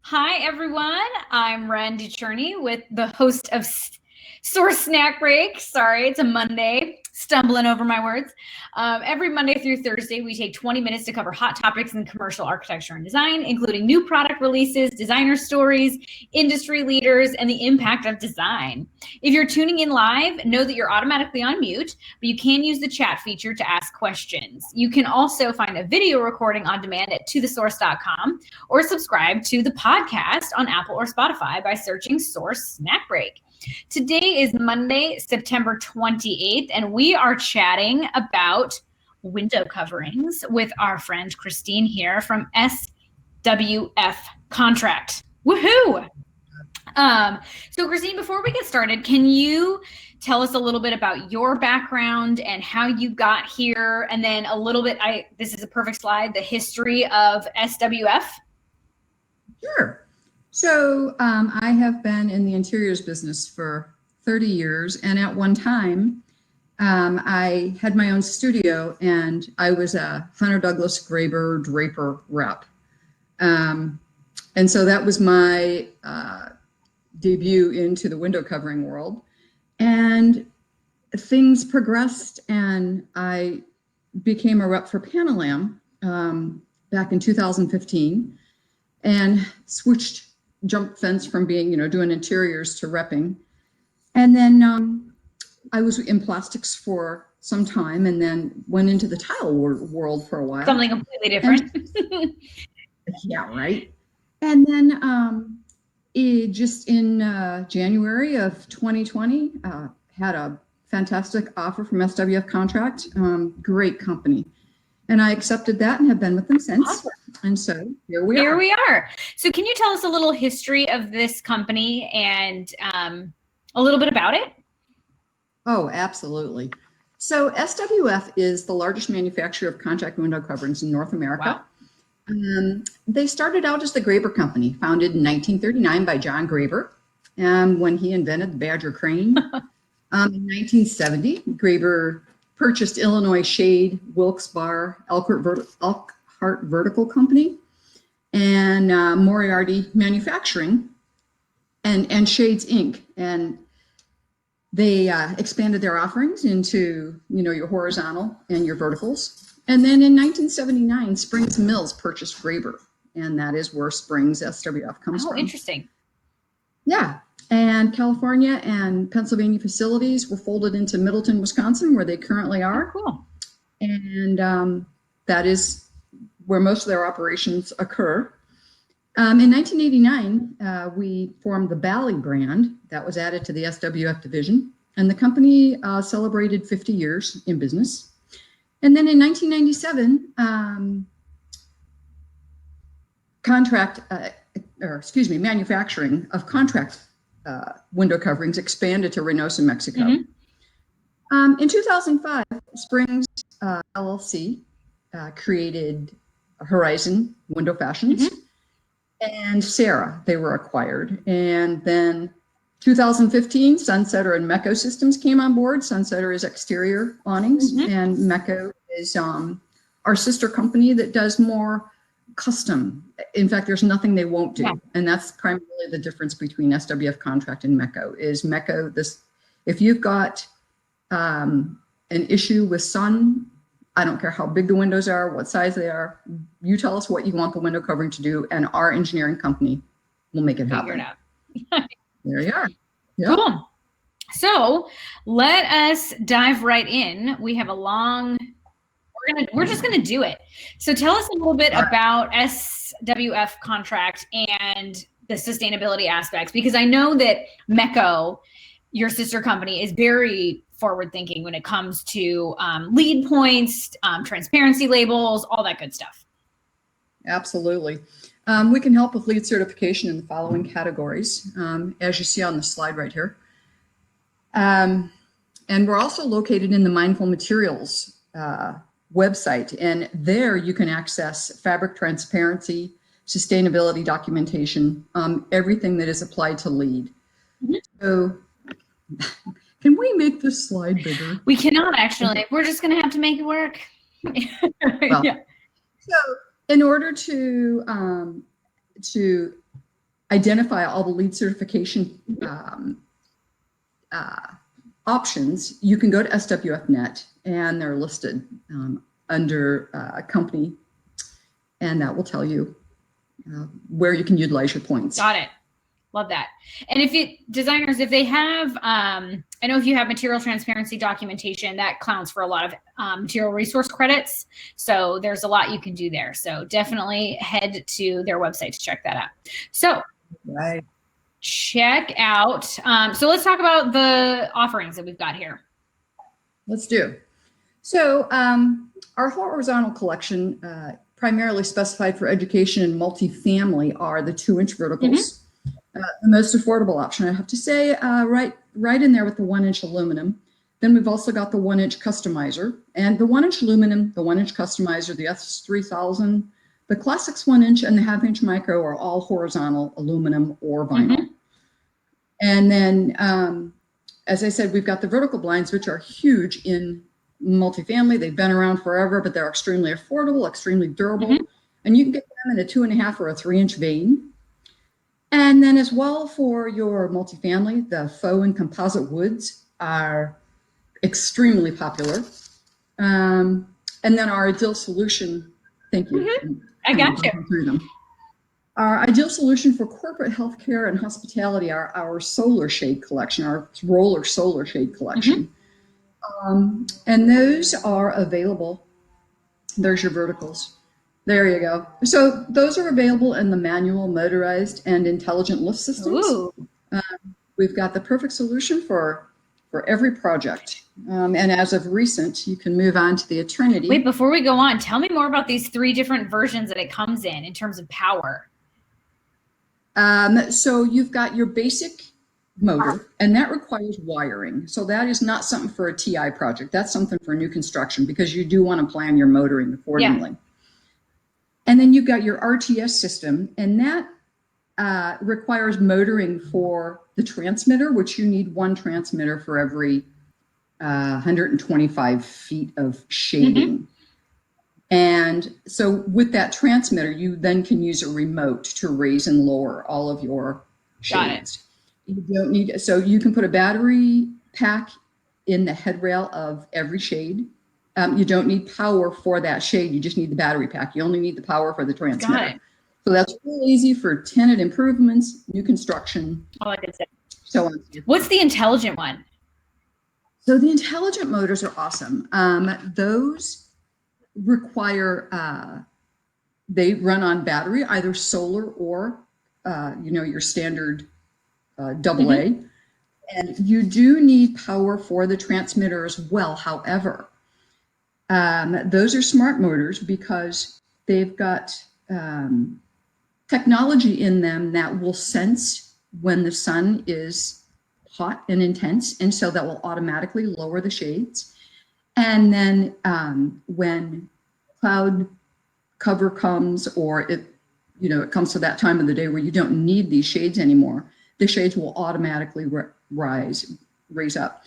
Hi, everyone. I'm Randy Cherney with the host of Source Snack Break. Sorry, it's a Monday. Stumbling over my words. Every Monday through Thursday, we take 20 minutes to cover hot topics in commercial architecture and design, including new product releases, designer stories, industry leaders, and the impact of design. If you're tuning in live, know that you're automatically on mute, but you can use the chat feature to ask questions. You can also find a video recording on demand at tothesource.com or subscribe to the podcast on Apple or Spotify by searching Source Snack Break. Today is Monday, September 28th, and we are chatting about window coverings with our friend Christine here from SWF Contract. Woohoo! So Christine, before we get started, can you tell us a little bit about your background and how you got here, and then a little bit, this is a perfect slide, the history of SWF? Sure. So I have been in the interiors business for 30 years. And at one time, I had my own studio and I was a Hunter Douglas Graber Draper rep. And so that was my debut into the window covering world. And things progressed and I became a rep for Panelam back in 2015 and jumped fence from being, doing interiors to repping. And then I was in plastics for some time and then went into the tile world for a while. Something completely different. Yeah, right. And then just in January of 2020, had a fantastic offer from SWF Contract, great company. And I accepted that and have been with them since. Awesome. And so here we are. So can you tell us a little history of this company and a little bit about it? Oh, absolutely. So SWF is the largest manufacturer of contract window coverings in North America. Wow. They started out as the Graber Company, founded in 1939 by John Graber, when he invented the Badger crane. In 1970, Graber purchased Illinois Shade, Wilkes-Barre, Elkhart Vertical Company, and Moriarty Manufacturing, and Shades Inc. And they expanded their offerings into, your horizontal and your verticals. And then in 1979, Springs Mills purchased Graber, and that is where Springs SWF comes from. Oh, interesting. Yeah. And California and Pennsylvania facilities were folded into Middleton, Wisconsin, where they currently are. Oh, cool. And that is where most of their operations occur. In 1989, we formed the Bally brand that was added to the SWF division. And the company celebrated 50 years in business. And then in 1997, manufacturing of contract window coverings expanded to Reynosa, Mexico. Mm-hmm. In 2005, Springs LLC created Horizon Window Fashions, mm-hmm. and Sarah, they were acquired. And then 2015, Sunsetter and Mecco Systems came on board. Sunsetter is exterior awnings, mm-hmm. and Mecco is our sister company that does more custom. In fact, there's nothing they won't do. Yeah. And that's primarily the difference between SWF Contract and Mecco. Is Mecco if you've got an issue with sun, I don't care how big the windows are, what size they are, you tell us what you want the window covering to do, and our engineering company will make it happen. There you are. Yep. Cool. So let us dive right in. We have a long, we're just gonna do it. So tell us a little bit about SWF Contract and the sustainability aspects, because I know that Mecco, your sister company, is very forward thinking when it comes to lead points, transparency labels, all that good stuff. Absolutely. We can help with lead certification in the following categories, as you see on the slide right here. And we're also located in the Mindful Materials website, and there you can access fabric transparency, sustainability documentation, everything that is applied to lead. Mm-hmm. So can we make this slide bigger? We cannot, actually. We're just going to have to make it work. Well, yeah. So in order to identify all the LEED certification options, you can go to SWFnet, and they're listed under company, and that will tell you where you can utilize your points. Got it. Love that. And designers, if they have, I know if you have material transparency documentation, that counts for a lot of material resource credits. So there's a lot you can do there. So definitely head to their website to check that out. So right. Check out. So let's talk about the offerings that we've got here. Let's do. So our horizontal collection, primarily specified for education and multifamily, are the 2-inch verticals. The most affordable option, I have to say, right in there with the 1-inch aluminum. Then we've also got the 1-inch customizer, and the 1-inch aluminum, the 1-inch customizer, the S3000, the Classics 1-inch, and the 1/2-inch micro are all horizontal aluminum or vinyl. And then, as I said, we've got the vertical blinds, which are huge in multifamily. They've been around forever, but they're extremely affordable, extremely durable, and you can get them in a 2.5 or a 3-inch vane. And then as well for your multifamily, the faux and composite woods are extremely popular. And then our ideal solution, thank you. I got you. Through them. Our ideal solution for corporate healthcare and hospitality are our solar shade collection, our roller solar shade collection. And those are available. There's your verticals. There you go. So those are available in the manual, motorized, and intelligent lift systems. We've got the perfect solution for every project. And as of recent, you can move on to the Eternity. Wait, before we go on, tell me more about these 3 different versions that it comes in terms of power. So you've got your basic motor, and that requires wiring. So that is not something for a TI project. That's something for new construction, because you do want to plan your motoring accordingly. Yeah. And then you've got your RTS system, and that requires motoring for the transmitter, which you need 1 transmitter for every 125 feet of shading. And so with that transmitter, you then can use a remote to raise and lower all of your shades. You don't need, so you can put a battery pack in the headrail of every shade. You don't need power for that shade. You just need the battery pack. You only need the power for the transmitter. Got it. So that's real easy for tenant improvements, new construction. Oh, I could say. So on. What's the intelligent one? So the intelligent motors are awesome. Those require, they run on battery, either solar or, your standard AA. And you do need power for the transmitter as well. However, those are smart motors because they've got technology in them that will sense when the sun is hot and intense, and so that will automatically lower the shades. And then when cloud cover comes, or it comes to that time of the day where you don't need these shades anymore, the shades will automatically raise up.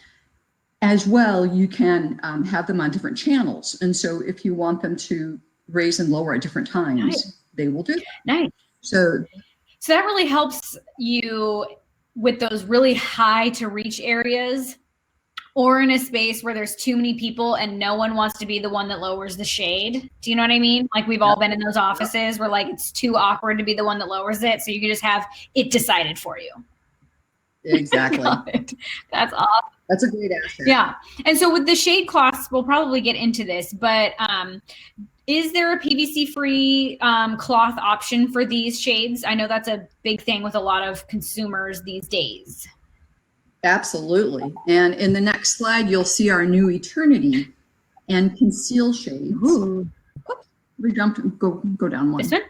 As well, you can have them on different channels. And so if you want them to raise and lower at different times, they will do that. Nice. So that really helps you with those really high to reach areas, or in a space where there's too many people and no one wants to be the one that lowers the shade. Do you know what I mean? Like we've all been in those offices where like it's too awkward to be the one that lowers it. So you can just have it decided for you. Exactly. That's awesome. That's a great asset. Yeah. And so with the shade cloths, we'll probably get into this, but is there a PVC-free cloth option for these shades? I know that's a big thing with a lot of consumers these days. Absolutely. And in the next slide, you'll see our new Eternity and Conceal shades. Ooh. Oops, we jumped. Go down one. This one?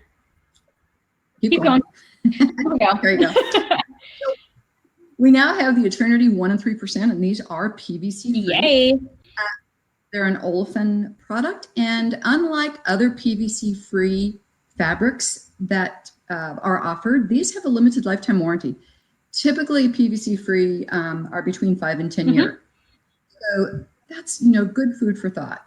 Keep going. There we go. There you go. So we now have the Eternity 1 and 3%, and these are PVC-free. Yay. They're an olefin product, and unlike other PVC-free fabrics that are offered, these have a limited lifetime warranty. Typically, PVC-free are between 5 and 10 years. So that's good food for thought.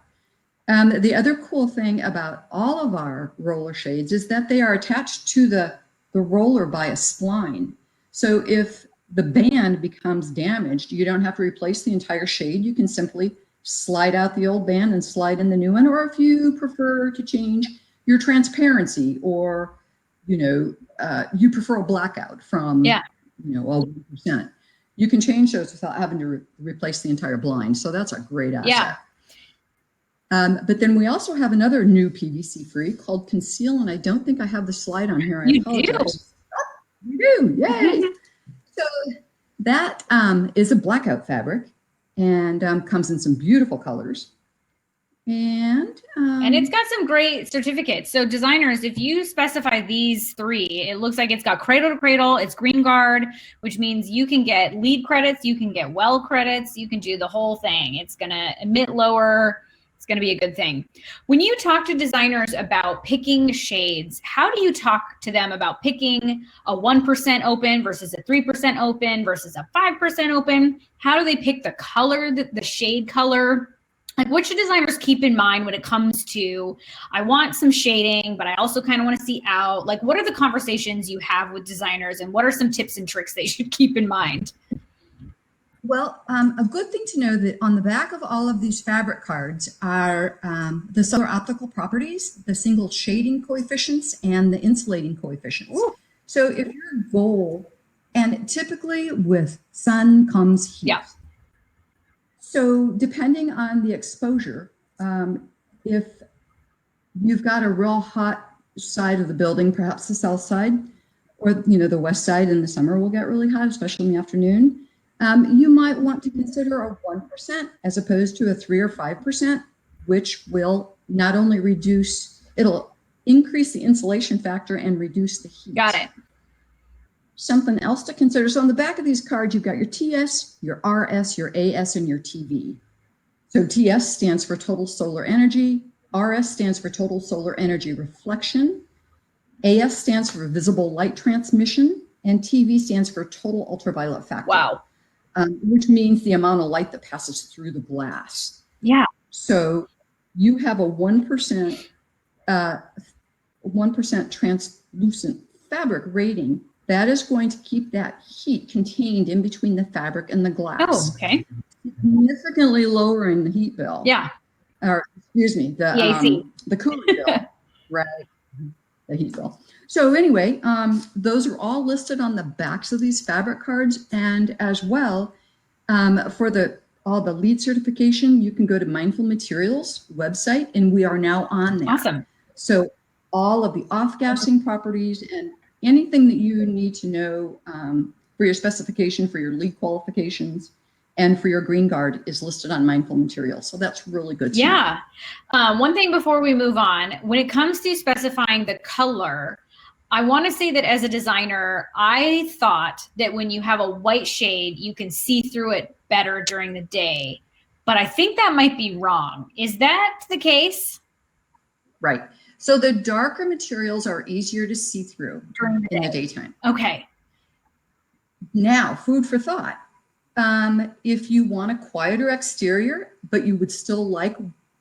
The other cool thing about all of our roller shades is that they are attached to the the roller by a spline. So if the band becomes damaged, you don't have to replace the entire shade. You can simply slide out the old band and slide in the new one. Or if you prefer to change your transparency, or you prefer a blackout from a 1%, you can change those without having to replace the entire blind. So that's a great asset. But then we also have another new PVC free called Conceal, and I don't think I have the slide on here. I apologize. You do, yay! So that is a blackout fabric, and comes in some beautiful colors. And it's got some great certificates. So designers, if you specify these 3, it looks like it's got cradle to cradle, it's green guard, which means you can get LEED credits, you can get well credits, you can do the whole thing. It's gonna emit lower. It's going to be a good thing. When you talk to designers about picking shades, how do you talk to them about picking a 1% open versus a 3% open versus a 5% open? How do they pick the color, the shade color? Like, what should designers keep in mind when it comes to, I want some shading, but I also kind of want to see out? Like, what are the conversations you have with designers, and what are some tips and tricks they should keep in mind? Well, a good thing to know that on the back of all of these fabric cards are the solar optical properties, the single shading coefficients, and the insulating coefficients. Ooh. So if your goal, and typically with sun comes heat. Yeah. So depending on the exposure, if you've got a real hot side of the building, perhaps the south side, or the west side in the summer will get really hot, especially in the afternoon. You might want to consider a 1% as opposed to a 3 or 5%, which will not only it'll increase the insulation factor and reduce the heat. Got it. Something else to consider. So on the back of these cards, you've got your TS, your RS, your AS, and your TV. So TS stands for total solar energy. RS stands for total solar energy reflection. AS stands for visible light transmission. And TV stands for total ultraviolet factor. Wow. Which means the amount of light that passes through the glass. Yeah. So you have a 1% translucent fabric rating. That is going to keep that heat contained in between the fabric and the glass. Oh, okay. Significantly lowering the heat bill. Yeah. Or excuse me, the cooling bill. Right. The heat bill. So anyway, those are all listed on the backs of these fabric cards, and as well, for all the LEED certification, you can go to Mindful Materials website, and we are now on there. Awesome. So all of the off-gassing properties and anything that you need to know for your specification, for your LEED qualifications, and for your green guard is listed on Mindful Materials. So that's really good to know. One thing before we move on, when it comes to specifying the color, I want to say that as a designer, I thought that when you have a white shade, you can see through it better during the day. But I think that might be wrong. Is that the case? Right. So the darker materials are easier to see through in the daytime. Okay. Now, food for thought. If you want a quieter exterior, but you would still like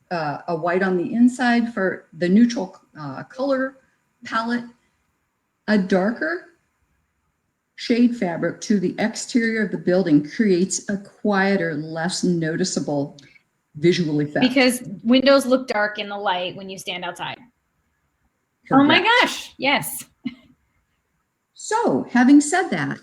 a white on the inside for the neutral color palette, a darker shade fabric to the exterior of the building creates a quieter, less noticeable visual effect. Because windows look dark in the light when you stand outside. Correct. Oh my gosh, yes. So having said that,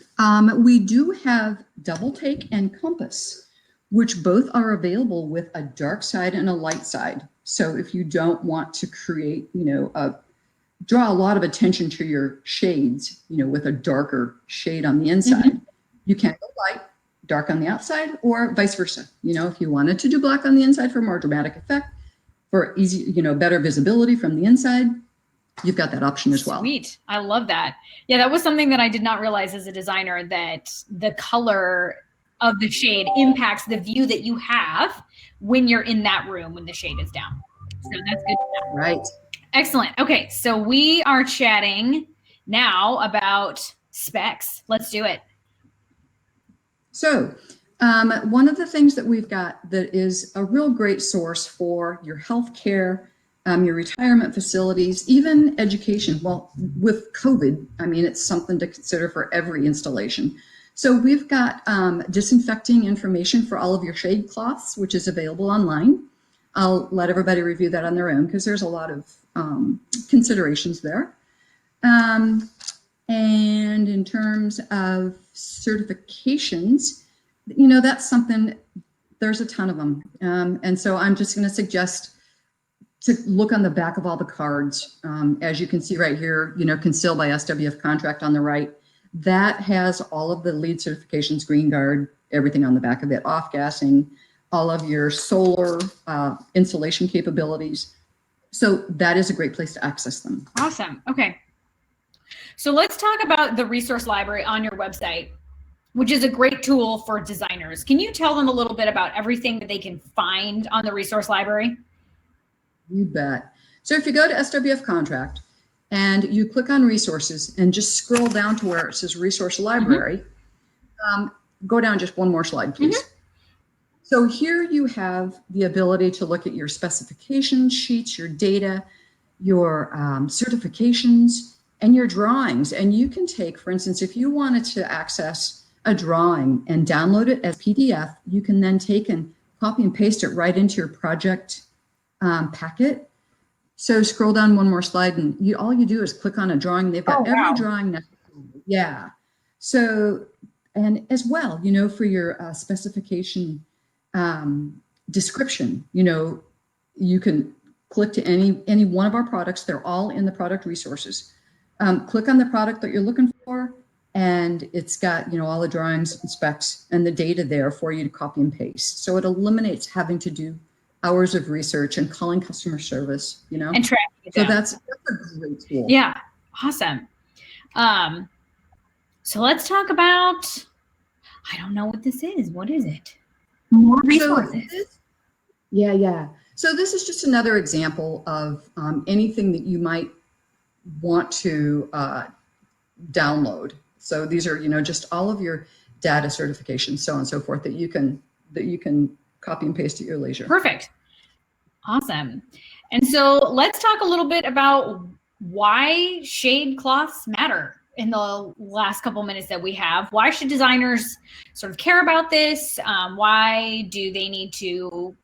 we do have Double Take and Compass, which both are available with a dark side and a light side. So if you don't want to create, draw a lot of attention to your shades, with a darker shade on the inside, you can go light, dark on the outside, or vice versa. If you wanted to do black on the inside for more dramatic effect, for easy, better visibility from the inside, you've got that option as well. Sweet. I love that. Yeah, that was something that I did not realize as a designer, that the color of the shade impacts the view that you have when you're in that room when the shade is down. So that's good to know. Right. Excellent. Okay, so we are chatting now about specs. Let's do it. So one of the things that we've got that is a real great source for your healthcare your retirement facilities, even education. Well, with COVID, I mean, it's something to consider for every installation. So we've got disinfecting information for all of your shade cloths, which is available online. I'll let everybody review that on their own because there's a lot of considerations there. And in terms of certifications, that's something, there's a ton of them. And so I'm just going to suggest to look on the back of all the cards. As you can see right here, Conceal by SWF Contract on the right, that has all of the LEED certifications, Green Guard, everything on the back of it, off-gassing, all of your solar insulation capabilities. So that is a great place to access them. Awesome. Okay. So let's talk about the resource library on your website, which is a great tool for designers. Can you tell them a little bit about everything that they can find on the resource library? You bet. So if you go to SWF Contract and you click on resources and just scroll down to where it says resource library, go down just one more slide, please. So here you have the ability to look at your specification sheets, your data, your certifications, and your drawings. And you can take, for instance, if you wanted to access a drawing and download it as PDF, you can then take and copy and paste it right into your project packet. So scroll down one more slide and all you do is click on a drawing. They've got every drawing necessary. Yeah. So, and as well, for your specification description, you can click to any one of our products. They're all in the product resources. Click on the product that you're looking for, and it's got, all the drawings and specs and the data there for you to copy and paste. So it eliminates having to do hours of research and calling customer service, and tracking it down. So that's a great tool. Yeah. Awesome. So let's talk about, I don't know what this is. What is it? More resources. Yeah. So this is just another example of anything that you might want to download. So these are, just all of your data certifications, so on and so forth, that you can copy and paste at your leisure. Perfect. Awesome. And so let's talk a little bit about why shade cloths matter in the last couple minutes that we have. Why should designers sort of care about this? Why do they need to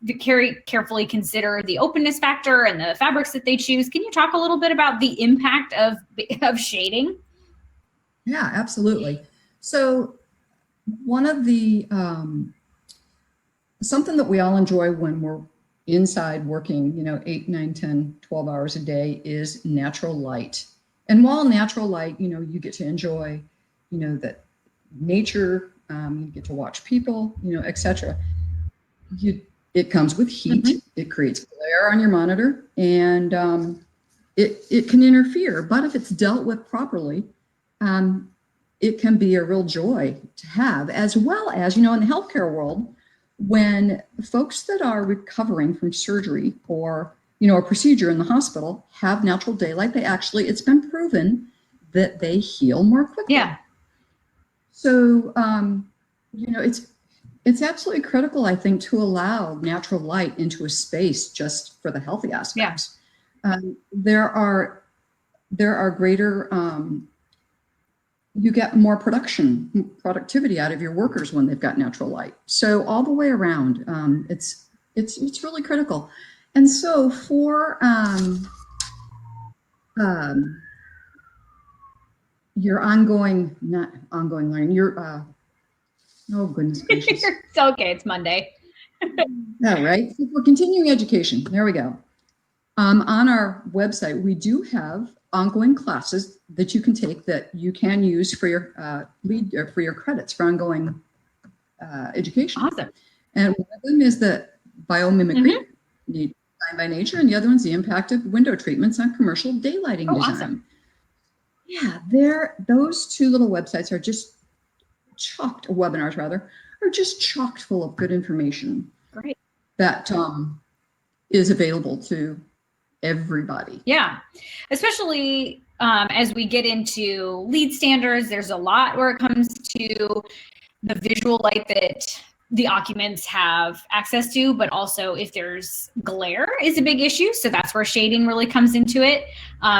carefully consider the openness factor and the fabrics that they choose? Can you talk a little bit about the impact of shading? Yeah, absolutely. So one of the, something that we all enjoy when we're inside working, 8, 9, 10, 12 hours a day is natural light. And while natural light, you get to enjoy, that nature, you get to watch people, etc. It comes with heat. It creates glare on your monitor, and it can interfere. But if it's dealt with properly, it can be a real joy to have, as well as, in the healthcare world, when folks that are recovering from surgery or, a procedure in the hospital have natural daylight, it's been proven that they heal more quickly. Yeah. So, it's absolutely critical, I think, to allow natural light into a space just for the healthy aspects. Yeah. There are greater, you get more productivity out of your workers when they've got natural light. So all the way around, it's really critical. And so for your not ongoing learning, your oh goodness gracious. It's okay, it's Monday. Yeah, right. For continuing education, there we go. On our website, we do have ongoing classes that you can take that you can use for your lead or for your credits for ongoing education. Awesome. And one of them is the biomimicry, design by nature, and the other one's the impact of window treatments on commercial daylighting design. Awesome. Yeah, those two little websites are just webinars are just chocked full of good information. Great. That is available to everybody. Yeah, especially as we get into LEED standards, there's a lot where it comes to the visual light that the occupants have access to, but also if there's glare is a big issue. So that's where shading really comes into it.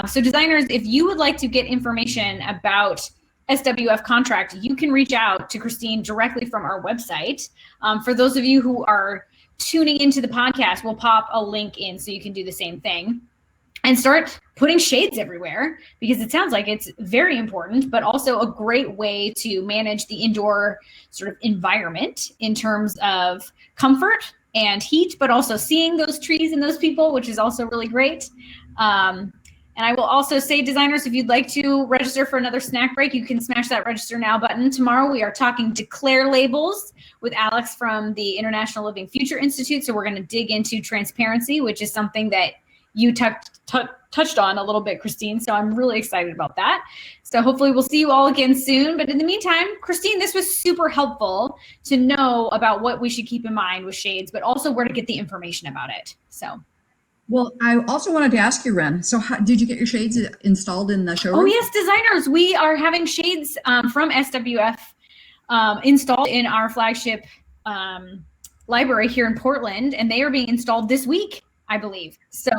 So designers, if you would like to get information about SWF contract, you can reach out to Christine directly from our website. For those of you who are tuning into the podcast, we'll pop a link in so you can do the same thing and start putting shades everywhere, because it sounds like it's very important, but also a great way to manage the indoor sort of environment in terms of comfort and heat, but also seeing those trees and those people, which is also really great. And I will also say, designers, if you'd like to register for another snack break, you can smash that register now button. Tomorrow we are talking declare labels with Alex from the International Living Future Institute. So we're going to dig into transparency, which is something that you touched on a little bit, Christine. So I'm really excited about that. So hopefully we'll see you all again soon. But in the meantime, Christine, this was super helpful to know about what we should keep in mind with shades, but also where to get the information about it. So. Well, I also wanted to ask you, Ren, so did you get your shades installed in the showroom? Oh, yes, designers. We are having shades from SWF installed in our flagship library here in Portland, and they are being installed this week, I believe. So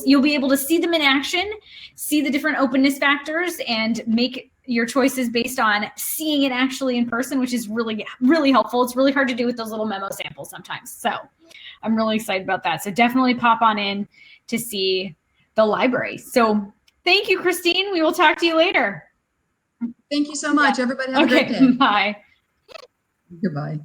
you'll be able to see them in action, see the different openness factors, and make your choices based on seeing it actually in person, which is really, really helpful. It's really hard to do with those little memo samples sometimes. So I'm really excited about that. So definitely pop on in to see the library. So thank you, Christine. We will talk to you later. Thank you so much. Everybody have a great day. Bye. Goodbye.